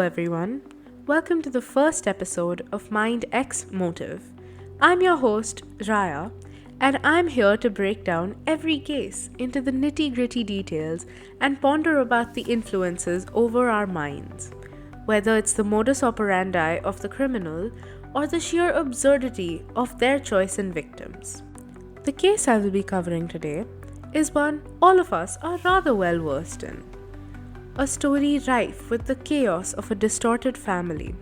everyone. Welcome to the first episode of MindXMotive. I'm your host, Raya, and I'm here to break down every case into the nitty-gritty details and ponder about the influences over our minds, whether it's the modus operandi of the criminal or the sheer absurdity of their choice in victims. The case I will be covering today is one all of us are rather well versed in. A story rife with the chaos of a distorted family,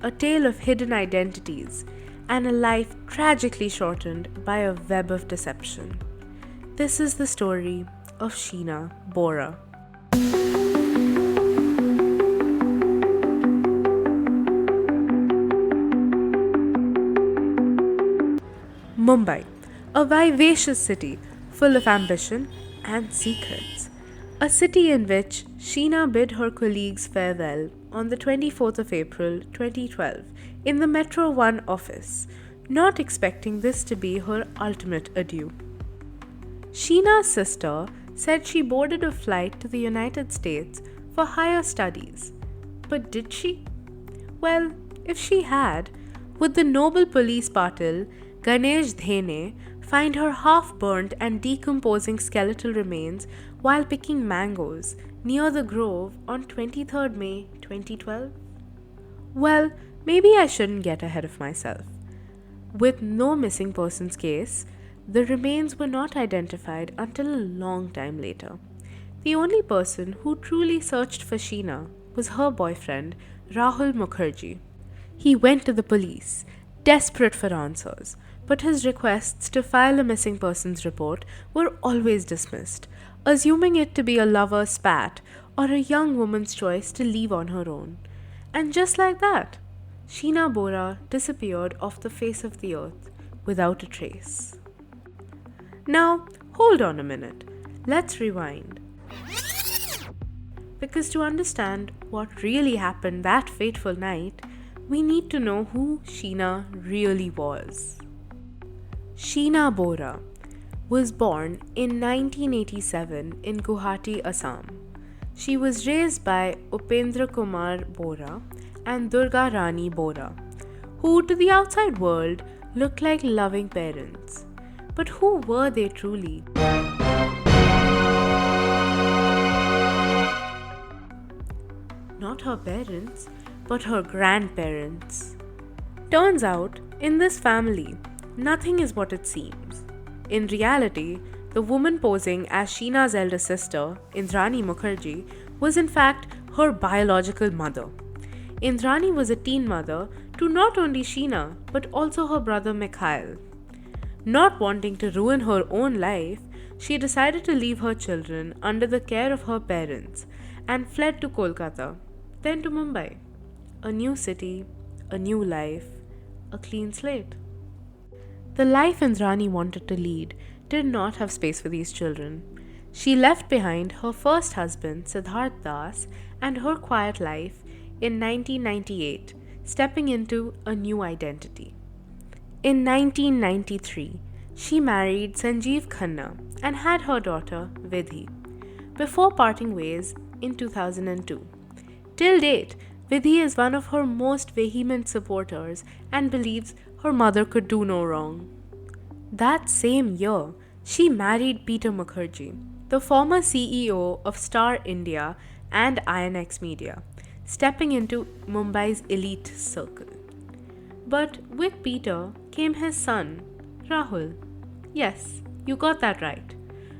a tale of hidden identities, and a life tragically shortened by a web of deception. This is the story of Sheena Bora. Mumbai, a vivacious city full of ambition and secrets. A city in which Sheena bid her colleagues farewell on the 24th of April 2012 in the Metro 1 office, not expecting this to be her ultimate adieu. Sheena's sister said she boarded a flight to the United States for higher studies. But did she? Well, if she had, would the noble police patil Ganesh Dhene find her half-burnt and decomposing skeletal remains while picking mangoes near the grove on 23rd May 2012? Well, maybe I shouldn't get ahead of myself. With no missing persons case, the remains were not identified until a long time later. The only person who truly searched for Sheena was her boyfriend, Rahul Mukherjee. He went to the police, desperate for answers, but his requests to file a missing persons report were always dismissed, assuming it to be a lover's spat or a young woman's choice to leave on her own. And just like that, Sheena Bora disappeared off the face of the earth without a trace. Now, hold on a minute. Let's rewind. Because to understand what really happened that fateful night, we need to know who Sheena really was. Sheena Bora was born in 1987 in Guwahati, Assam. She was raised by Upendra Kumar Bora and Durga Rani Bora, who to the outside world looked like loving parents. But who were they truly? Not her parents, but her grandparents. Turns out, in this family, nothing is what it seems. In reality, the woman posing as Sheena's elder sister, Indrani Mukherjee, was in fact her biological mother. Indrani was a teen mother to not only Sheena but also her brother Mikhail. Not wanting to ruin her own life, she decided to leave her children under the care of her parents and fled to Kolkata, then to Mumbai. A new city, a new life, a clean slate. The life Indrani wanted to lead did not have space for these children. She left behind her first husband, Siddharth Das, and her quiet life in 1998, stepping into a new identity. In 1993, she married Sanjeev Khanna and had her daughter, Vidhi, before parting ways in 2002. Till date, Vidhi is one of her most vehement supporters and believes her mother could do no wrong. That same year, she married Peter Mukherjee, the former CEO of Star India and INX Media, stepping into Mumbai's elite circle. But with Peter came his son, Rahul. Yes, you got that right.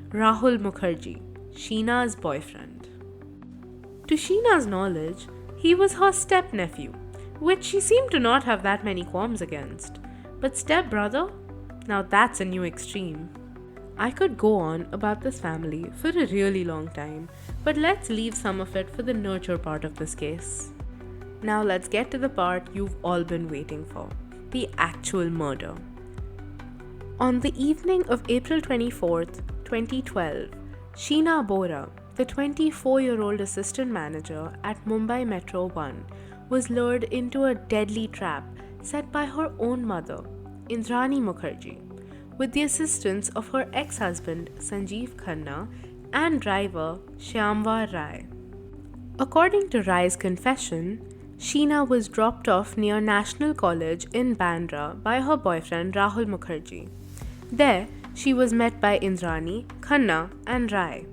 Rahul Mukherjee, Sheena's boyfriend. To Sheena's knowledge, he was her step-nephew, which she seemed to not have that many qualms against. But step-brother? Now that's a new extreme. I could go on about this family for a really long time, but let's leave some of it for the nurture part of this case. Now let's get to the part you've all been waiting for, the actual murder. On the evening of April 24th, 2012, Sheena Bora, the 24-year-old assistant manager at Mumbai Metro 1, was lured into a deadly trap set by her own mother, Indrani Mukherjee, with the assistance of her ex-husband Sanjeev Khanna and driver Shyamvar Rai. According to Rai's confession, Sheena was dropped off near National College in Bandra by her boyfriend Rahul Mukherjee. There, she was met by Indrani, Khanna, and Rai,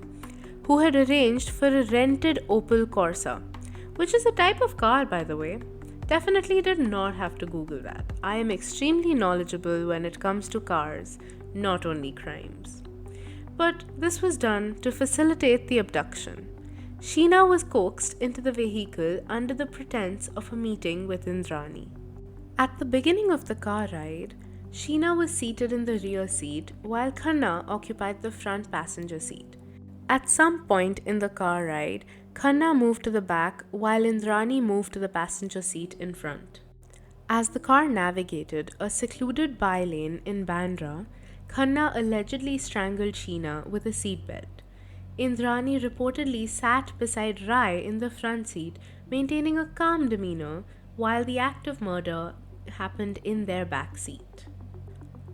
who had arranged for a rented Opel Corsa, which is a type of car, by the way. Definitely did not have to Google that. I am extremely knowledgeable when it comes to cars, not only crimes. But this was done to facilitate the abduction. Sheena was coaxed into the vehicle under the pretense of a meeting with Indrani. At the beginning of the car ride, Sheena was seated in the rear seat while Khanna occupied the front passenger seat. At some point in the car ride, Khanna moved to the back while Indrani moved to the passenger seat in front. As the car navigated a secluded bylane in Bandra, Khanna allegedly strangled Sheena with a seatbelt. Indrani reportedly sat beside Rai in the front seat, maintaining a calm demeanor while the act of murder happened in their back seat.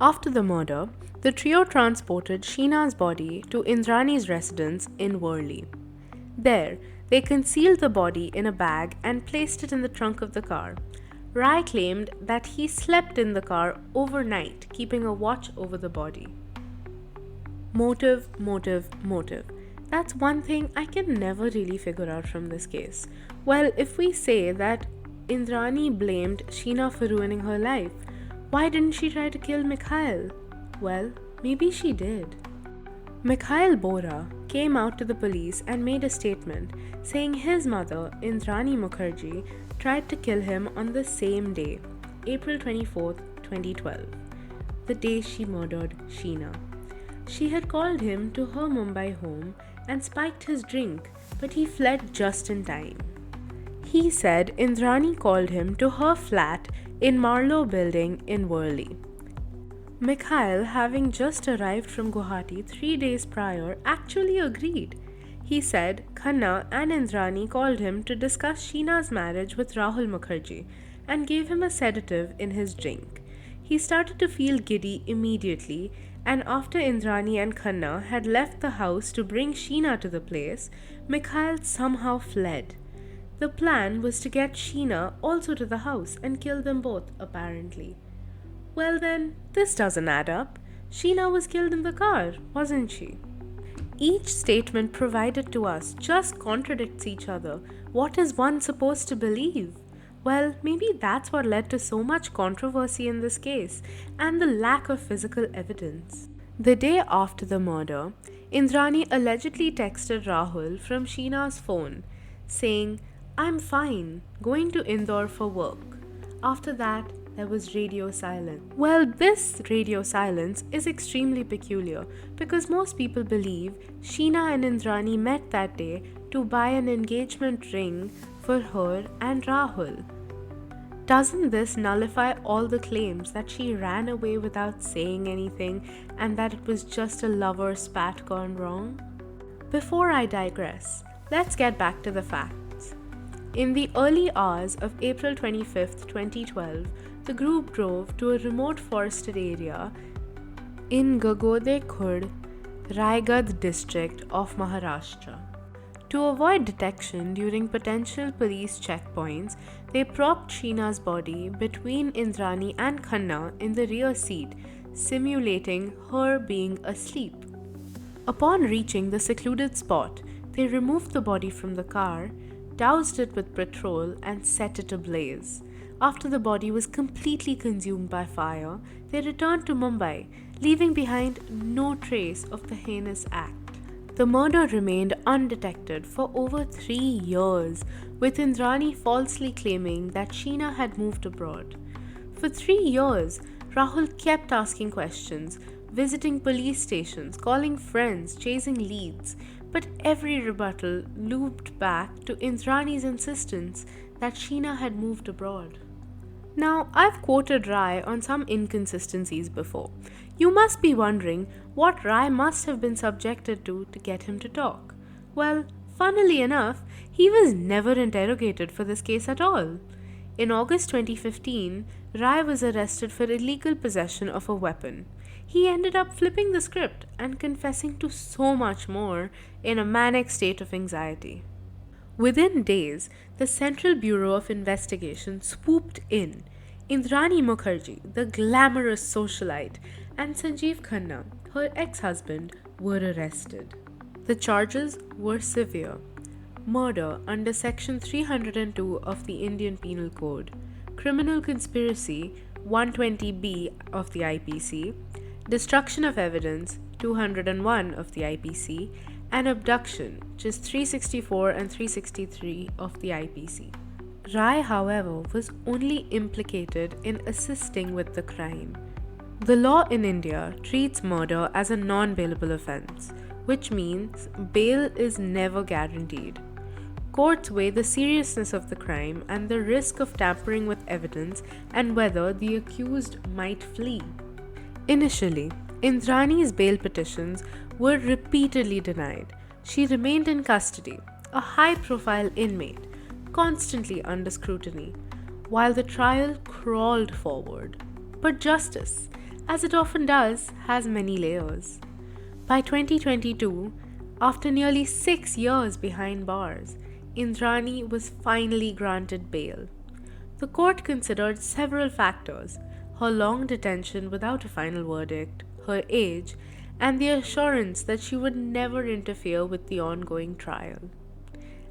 After the murder, the trio transported Sheena's body to Indrani's residence in Worli. There, they concealed the body in a bag and placed it in the trunk of the car. Rai claimed that he slept in the car overnight, keeping a watch over the body. Motive, motive, motive. That's one thing I can never really figure out from this case. Well, if we say that Indrani blamed Sheena for ruining her life, why didn't she try to kill Mikhail? Well, maybe she did. Mikhail Bora came out to the police and made a statement saying his mother, Indrani Mukherjee, tried to kill him on the same day, April 24th, 2012, the day she murdered Sheena. She had called him to her Mumbai home and spiked his drink, but he fled just in time. He said Indrani called him to her flat in Marlow building in Worli. Mikhail, having just arrived from Guwahati 3 days prior, actually agreed. He said Khanna and Indrani called him to discuss Sheena's marriage with Rahul Mukherjee and gave him a sedative in his drink. He started to feel giddy immediately, and after Indrani and Khanna had left the house to bring Sheena to the place, Mikhail somehow fled. The plan was to get Sheena also to the house and kill them both, apparently. Well then, this doesn't add up. Sheena was killed in the car, wasn't she? Each statement provided to us just contradicts each other. What is one supposed to believe? Well, maybe that's what led to so much controversy in this case and the lack of physical evidence. The day after the murder, Indrani allegedly texted Rahul from Sheena's phone saying, "I'm fine, going to Indore for work." After that, there was radio silence. Well, this radio silence is extremely peculiar because most people believe Sheena and Indrani met that day to buy an engagement ring for her and Rahul. Doesn't this nullify all the claims that she ran away without saying anything and that it was just a lover's spat gone wrong? Before I digress, let's get back to the facts. In the early hours of April 25th, 2012, the group drove to a remote forested area in Gagode Khurd, Raigad district of Maharashtra. To avoid detection during potential police checkpoints, they propped Sheena's body between Indrani and Khanna in the rear seat, simulating her being asleep. Upon reaching the secluded spot, they removed the body from the car, doused it with petrol, and set it ablaze. After the body was completely consumed by fire, they returned to Mumbai, leaving behind no trace of the heinous act. The murder remained undetected for over 3 years, with Indrani falsely claiming that Sheena had moved abroad. For 3 years, Rahul kept asking questions, visiting police stations, calling friends, chasing leads, but every rebuttal looped back to Indrani's insistence that Sheena had moved abroad. Now, I've quoted Rai on some inconsistencies before. You must be wondering what Rai must have been subjected to get him to talk. Well, funnily enough, he was never interrogated for this case at all. In August 2015, Rai was arrested for illegal possession of a weapon. He ended up flipping the script and confessing to so much more in a manic state of anxiety. Within days, the Central Bureau of Investigation swooped in. Indrani Mukherjee, the glamorous socialite, and Sanjeev Khanna, her ex husband, were arrested. The charges were severe: murder under Section 302 of the Indian Penal Code, criminal conspiracy 120B of the IPC, destruction of evidence 201 of the IPC, and abduction, which is 364 and 363 of the IPC. Rai, however, was only implicated in assisting with the crime. The law in India treats murder as a non-bailable offense, which means bail is never guaranteed. Courts weigh the seriousness of the crime and the risk of tampering with evidence and whether the accused might flee. Initially, Indrani's bail petitions were repeatedly denied. She remained in custody, a high-profile inmate, constantly under scrutiny, while the trial crawled forward. But justice, as it often does, has many layers. By 2022, after nearly 6 years behind bars, Indrani was finally granted bail. The court considered several factors: her long detention without a final verdict, her age, and the assurance that she would never interfere with the ongoing trial.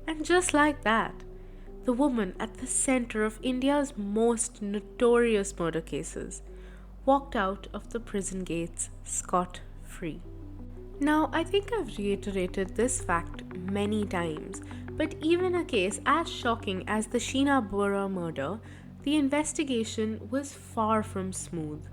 And just like that, the woman at the center of India's most notorious murder cases walked out of the prison gates scot-free. Now, I think I've reiterated this fact many times, but even a case as shocking as the Sheena Bora murder, the investigation was far from smooth.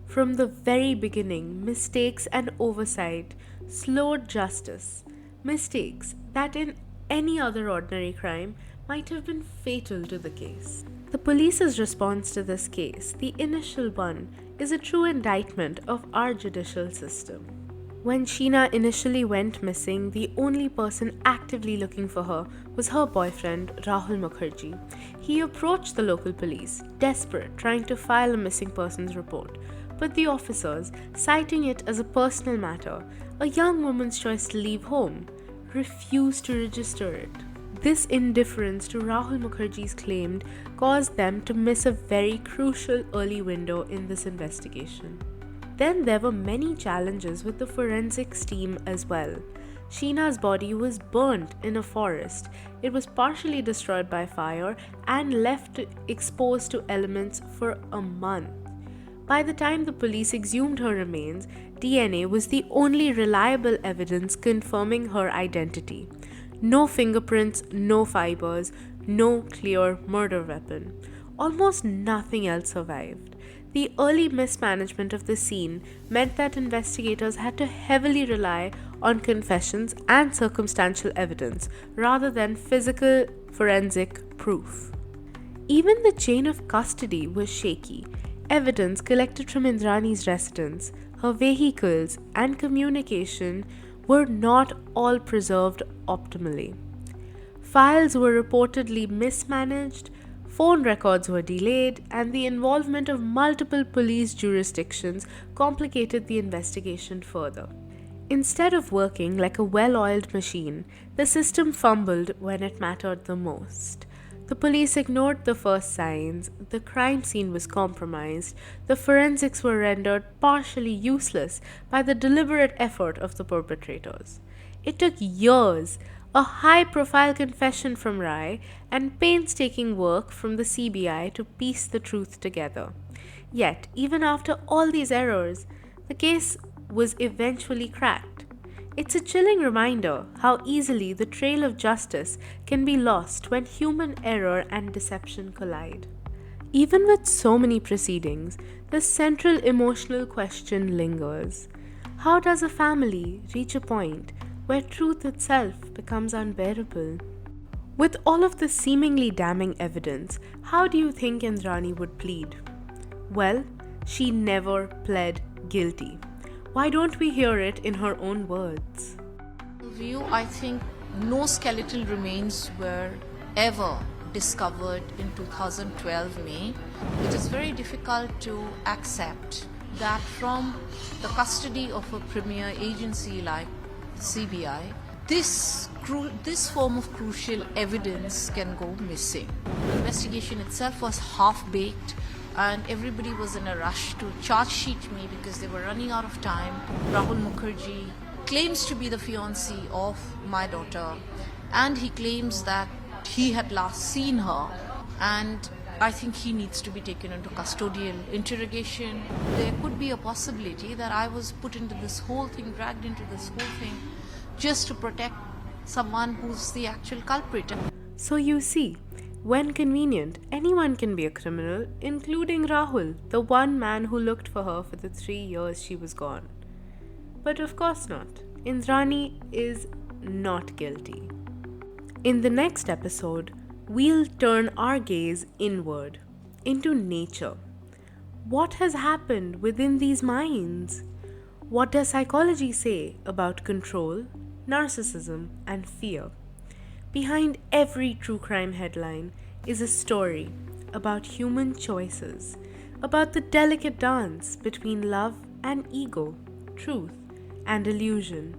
From the very beginning, mistakes and oversight slowed justice, mistakes that in any other ordinary crime might have been fatal to the case. The police's response to this case, the initial one, is a true indictment of our judicial system. When Sheena initially went missing, the only person actively looking for her was her boyfriend, Rahul Mukherjee. He approached the local police, desperate, trying to file a missing persons report. But the officers, citing it as a personal matter, a young woman's choice to leave home, refused to register it. This indifference to Rahul Mukherjee's claim caused them to miss a very crucial early window in this investigation. Then there were many challenges with the forensics team as well. Sheena's body was burnt in a forest. It was partially destroyed by fire and left exposed to elements for a month. By the time the police exhumed her remains, DNA was the only reliable evidence confirming her identity. No fingerprints, no fibers, no clear murder weapon. Almost nothing else survived. The early mismanagement of the scene meant that investigators had to heavily rely on confessions and circumstantial evidence rather than physical forensic proof. Even the chain of custody was shaky. Evidence collected from Indrani's residence, her vehicles, and communication were not all preserved optimally. Files were reportedly mismanaged, phone records were delayed, and the involvement of multiple police jurisdictions complicated the investigation further. Instead of working like a well-oiled machine, the system fumbled when it mattered the most. The police ignored the first signs, the crime scene was compromised, the forensics were rendered partially useless by the deliberate effort of the perpetrators. It took years, a high-profile confession from Rai, and painstaking work from the CBI to piece the truth together. Yet, even after all these errors, the case was eventually cracked. It's a chilling reminder how easily the trail of justice can be lost when human error and deception collide. Even with so many proceedings, the central emotional question lingers. How does a family reach a point where truth itself becomes unbearable? With all of the seemingly damning evidence, how do you think Indrani would plead? Well, she never pled guilty. Why don't we hear it in her own words? I think no skeletal remains were ever discovered in 2012 May. It is very difficult to accept that from the custody of a premier agency like CBI, this form of crucial evidence can go missing. The investigation itself was half-baked, and everybody was in a rush to charge sheet me because they were running out of time. Rahul Mukherjee claims to be the fiancé of my daughter, and he claims that he had last seen her, and I think he needs to be taken into custodial interrogation. There could be a possibility that I was put into this whole thing, dragged into this whole thing, just to protect someone who's the actual culprit. So you see, when convenient, anyone can be a criminal, including Rahul, the one man who looked for her for the 3 years she was gone. But of course not. Indrani is not guilty. In the next episode, we'll turn our gaze inward, into nature. What has happened within these minds? What does psychology say about control, narcissism, and fear? Behind every true crime headline is a story about human choices, about the delicate dance between love and ego, truth and illusion.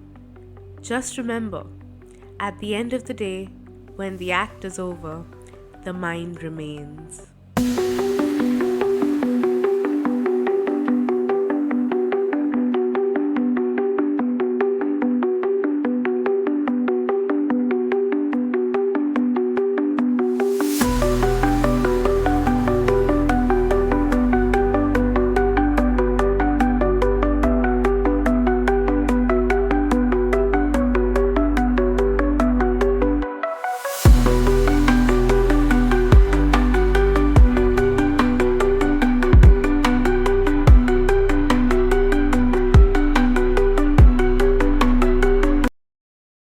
Just remember, at the end of the day, when the act is over, the mind remains.